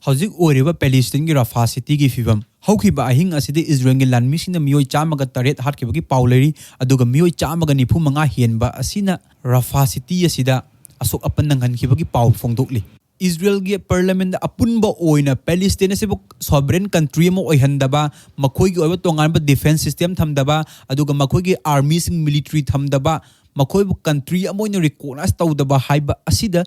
हौजिक ओरिबा Palestine की Rafa city की फिवम हौखिबा अहिंग असिदे Israel की लानमिसिंग मियोय चामगा तरेत हाटखिबगी पाउलेरी अदुगा मियोय चामगा निफु मंगा हेनबा असिना राफा सिटी असिदा असोक अपन नंगनखिबगी पाउ फोंदोकली इजराइल की पार्लियामेंट अपुनबा ओइना पैलेस्टाइन से सॉवरेन कंट्री में ओइहंदबा मखोइगी ओइबा तोंगानबा डिफेंस सिस्टम थमदबा अदुगा मखोइगी आर्मी सिंग मिलिटरी थमदबा मखोइबु कंट्री अमोइना रिकॉग्नाइज तौदबा हाइबा असिदा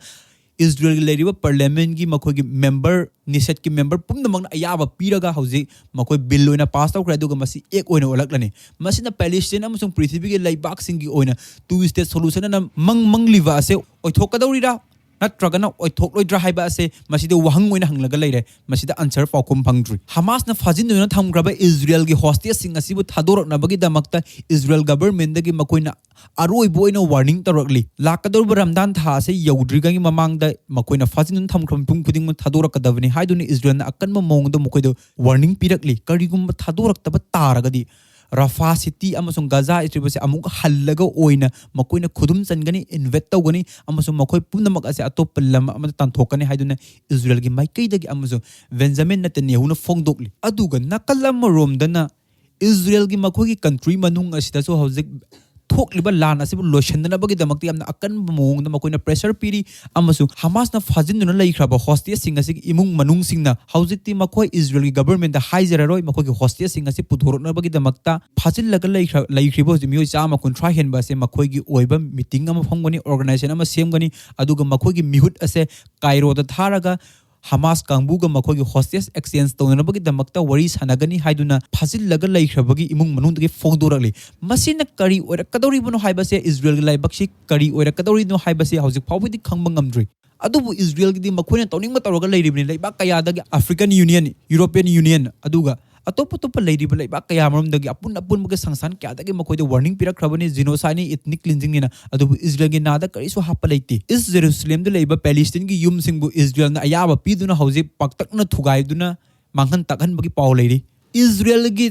इजराइल की लेरिबा पार्लियामेंट की मखोइगी मेंबर निसेट की मेंबर पुमनमंगना अयाबा पीरगा हौजिक मखोइ बिल ओइना पास तौखरे अदुगा मसी एक ओइना ओलक्लने मसिना पैलेस्टाइन अमसुंग पृथ्वी की लैबाक सिंगी ओइना टू स्टेट सोल्यूशन ना मंगलिबा असे ओइथोकदौरिरा नत्रगना ओइथोकलोइद्रा हाइबा असे मसिदे वहंग ओइना हंगलगा लेरे मसिदा आंसर पाउकुम फंगद्रि हमास ना फाजिनदुना थमग्रबा इजराइल की हॉस्टेज सिंग असिबु थादोरकनबगी दमकता इजराइल गवर्नमेंट दगी मखोइना अरोइबो ओइना वार्निंग तौरकली लाकदौरबा रमदान था से यौद्रिगंगी ममांगदा मखोइना फाजिनदुन थमग्रम पुंग खुदिंग थादोरकदबनि हाइदुनि इजराइल ना अकनबा मोंगदो मखोइदो वार्निंग पिरकली करिगुम थादोरकतबा तारगदी राफा सिटी अमसुंग गाजा स्ट्रिप से अमुक हल्लगा ओइना मखोइना खुदुम चनगनी इन्वेट तौगनी अमसुंग मखोइ पुनमक असे अतोप लम अमदा तांथोकनी हाइदुना इजराइल की माइकैदगी अमसुंग बेंजामिन नेतन्याहुना फोंदोकली अदुगा नकलम रोमदना इजराइल की मखोइगी कंट्री मनुंग असिदासो हौजिक थोकलिबा लान असिबु लोशनदनबगी दमक्ति यामना अकन मोंगदा मखोइना प्रेशर पीरी अमसु हमासना फाजिनदुना लैख्राबा हॉस्टेज सिंग असि इमुंग मनुंग सिंगना हौजिकति मखोइ इजराइल की गवर्नमेंट दा हाइजररोय मखोइगी हॉस्टेज सिंग असि पुथोरनबगी दमक्ता फाजिललगा लैख्रिबो हजि मियोय चामा कुंथ्रा हेनबा असे मखोइगी ओइबा मीटिंग अमा फंगनी ऑर्गेनाइजेशन अमा सेमगनी अदुगा मखोइगी मिहुत असे कायरोदा थारागा हमास कांगबुगा मखोइगी हॉस्टेज एक्सचेंज तौनबगी दमक्ता वरी सानगनी हाइदुना फाजिललगा लैख्रबगी इमुंग मनुंदगी फोंदोरकली मसिना करी ओइरकदौरिबनो हाइबसे इजराइल की लाइबक्सी करी ओइरकदौरिनो हाइबसे हौजिक फाउबदी खंगबा ngमद्रि अदुबु इजराइल की मखोइना तौनिंगबा तौरगा लैरिबनि लाइबा कयादगी अफ्रीकन यूनियन यूरोपियन यूनियन अदुगा अतोप अतोप लैरिबा लाइबा कयामरमदगी अपुन अपुनबगे संस्थान क्यादगी मखोइदे वार्निंग पिरखरबनि जिनोसाइड इथनिक क्लींजिंग निना अदुबु इजराइल की नादा करिसु हाप लैति इस जेरूसलेम दे लैबा पैलेस्टाइन की युम सिंगबु इजराइल ना अयाबा पीदुना हौजि पक्तकना थुगाइदुना मांगन तकहनबगी पाउ लैरि इजराइल की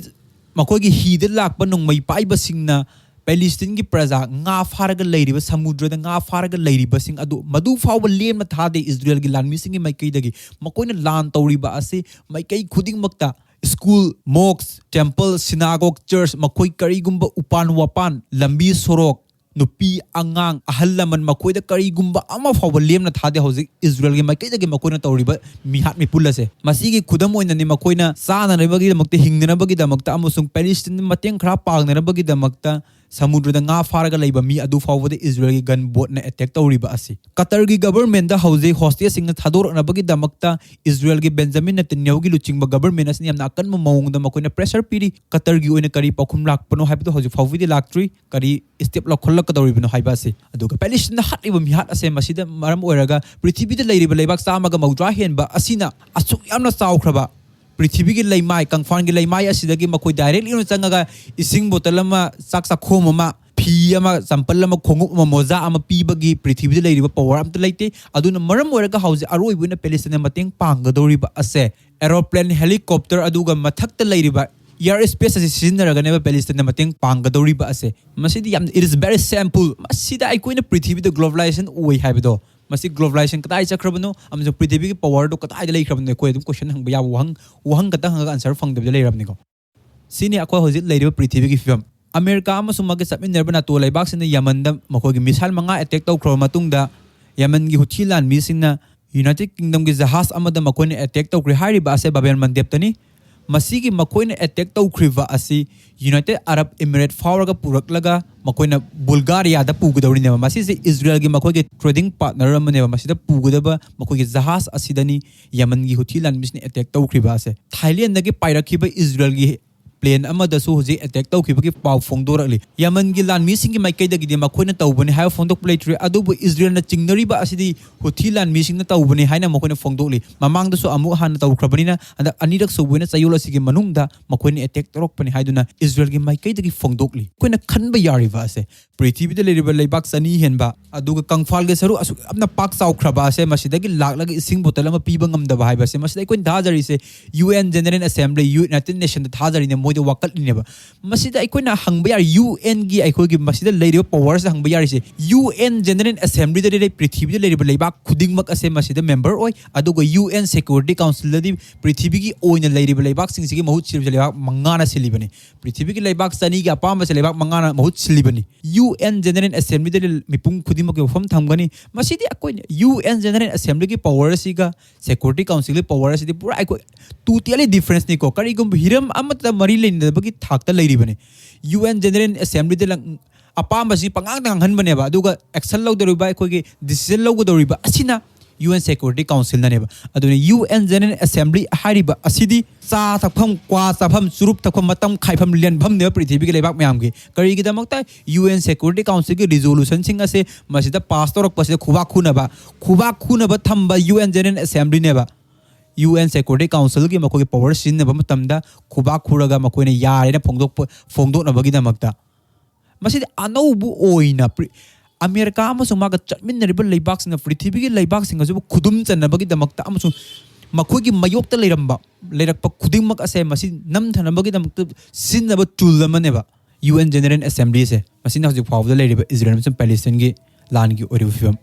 मखोइगी हीदे लाकपा नोंमै पाइबा सिंगना पैलेस्टाइन की प्रजा nga फारगा लैरिबा समुद्रदा nga फारगा लैरिबा सिंग अदु मदु फाउबा लेम थादे इजराइल की लानमिसिंग माइकैदगी मकोइना लान तौरिबा असे माइकै खुदिंगमक्ता school mosques temple synagogue church मखोइ करिगुम्बा उपान वापान लंबी सोरोक नुपी अंगांग अहल लमन मखोइदा करिगुम्बा अमा फाउबा लेमना थादे हौजिक इजराइल की माइकैदगी मखोइना तौरिबा मिहात मिपुलसे मसीगी खुदम ओइनानि मखोइना साननबगी दमक्ते हिंगनबगी दमक्ता अमसुंग पैलेस्टाइन मतेंग खरा पागनबगी दमक्ता समुद्रदा nga फारगा लैबा मी अदु फाउबदे इजराइल की गन बोट ने अटैक तौरिबा असी कतर की गवर्नमेंट दा हौजे हॉस्टेज सिंग थादोरनबगी दमक्ता इजराइल की बेंजामिन नेतन्याहु की लुचिंगबा गवर्नमेंट असनि यामना अकन मौंगदा मखोइना प्रेशर पीरी कतर की ओइना करी पखुम लाकपनो हाइबदो हौजे फाउबदे लाक्ट्री करी स्टेप लखलक तौरिबनो हाइबा असी अदुगा पैलेस्टाइन हाटलिबा मिहात असे मसिदा मरम ओइरगा पृथ्वीदा लैरिबा लैबाक चामागा मौद्रा हेनबा असिना असुक यामना चाउख्रबा पृथ्वी की लैमाय कंफान की लैमाय असिदगी मखोइ डायरेक्टली चंगगा इसिंग बोतल अमा चाक चाखोम अमा फी अमा चंपल अमा खोंगुप अमा मोजा अमा पीबगी पृथ्वी लैरिबा पावर अमत लैते अदुना मरम ओइरगा हौजे अरोइबुना पैलेस्टाइन मतेंग पांगदौरिबा असे एरोप्लेन हेलीकॉप्टर अदुगा मथक्ता लैरिबा एयर स्पेस असे सिजनरगनेबा पैलेस्टाइन मतेंग पांगदौरिबा असे मसिदी याम इट इज वेरी सिंपल मसिदा आइकोइना पृथ्वी द ग्लोबलाइजेशन ओइ हाइबदो मसी ग्लोबलाइजेशन कताई चक्रबनो अमजो पृथ्वी की पावर दो कताई दे लैख्रबनो कोइ दुम क्वेश्चन हंग या वहंग कता हंग आंसर फंगदब दे लैरबनिको सिनि अखो हजित लैरिबा पृथ्वी की फिल्म अमेरिका अमसुंग मगे समिनरबना तो लैबाक सिन यमन द मखोगी मिसाइल मंगा अटैक तौख्रो मतुंगदा यमन की हुथी लान मिसिंगना यूनाइटेड किंगडम की जहाज अमद मखोइने अटैक तौख्रे हारिबा असे बाबेल मंदेप्तनी मसीगी मखोइने अटैक तौख्रिबा असि यूनाइटेड अरब एमिरेट फावरगा पुरकलगा मखोइना बुल्गारिया दा पुगदौरिनेबा मसीसे इजराइल की मखोइगे ट्रेडिंग पार्टनर अमनेबा मसीदा पुगदबा मखोइगे जहाज असिदनी यमन की हुथी लान मिसने अटैक तौख्रिबा असे थाईलैंड दगे पाइरखिबा इजराइल की प्लेन अमदसु हुजी अटैक तौखिबगी पाउ फोंदोरकली यमन की लानमीसिंग की माइकैदगी मखोइना तौबने हाय फोंदोक प्लेट्री अदुबु इजराइल न चिंगनरिबा असिदी हुथी लानमीसिंग न तौबने हायना मखोइना फोंदोकली ममांगदसु अमु हान तौख्रबनिना अदा अनिरक सुबुइना चयोल असिगी मनुंगदा मखोइना अटैक तौरकपनि हायदुना इजराइल की माइकैदगी फोंदोकली कोइना खनबा यारिबा असे पृथ्वीदा लेरिबा लैबाक सनी हेनबा अदुगा कंफाल के सरु असु अपना पाक चाउख्रबा असे मसिदगी लाकलग इसिंग बोतल अमा पीबा ngamdaba हाइबा से मसिदै कोइन धाजरी से UN general assembly United Nation धाजरी ने मोइद वाकटलिनेबा मसिदा अखोइना हंगबा यार UN गी अखोइगी मसिदा लेरिबा पावर्स हंगबा यारिसे UN जनरल असेंबली दे पृथ्वी दे लेरिबा लेबाक खुदिंगमक असे मसिदा मेंबर ओय अदुगा UN सिक्योरिटी काउंसिल दे पृथ्वी की ओइना लेरिबा लेबाक सिंगसिगी महूत सिलिबा लेबाक मंगाना सिलिबने पृथ्वी की लेबाक सनी की अपाम से लेबाक मंगाना महूत सिलिबने UN जनरल असेंबली दे मिपुंग खुदिंमक वफम थमगनी मसिदी अखोइना UN जनरल असेंबली की पावर सिगा सिक्योरिटी काउंसिल की पावर सिदी पूरा अखो टोटली डिफरेंस निको करिगुम हिरम अमत मरी लेनदबगी थाकता लेरिबने UN जनरल असेंबली दे अपाम बसी पंगांग हनबनेबा अदुगा एक्शन लौदरिबा अखोगी डिसीजन लौगदरिबा असिना UN Security Council ननेबा अदुने UN General Assembly हारिबा असिदी चा थफम क्वा चाफम सुरुप थफम मतम खाइफम लेनफम ने पृथ्वी के लेबाक मयाम के करी की दमकता UN Security Council के रिजोल्यूशन सिंग असे मसिदा पास तौरक पसे खुबा खुनबा थंबा UN General Assembly नेबा UN Security Council की मको के पावर सिनबा मतमदा खुबा खुरगा मकोने यारेना फोंदोकनबगी दमकता मसिदा अनौबु ओइना अमेरिका माग चटमिनरिबा लेबाकसिंग पृथ्वी की लेबाकसिंग खुदुम चनबगी दमकता मखोगी मयोक्ता लेरकपा खुदिंगमक असे मसि नमथनबगी दमकता सिनबा टूल अमनेबा UN जनरल असेंबली से मसिना हजि फावदा लेरिबा इजराइल अमसुंग पैलेस्टाइन की लान की ओरिबा फिवम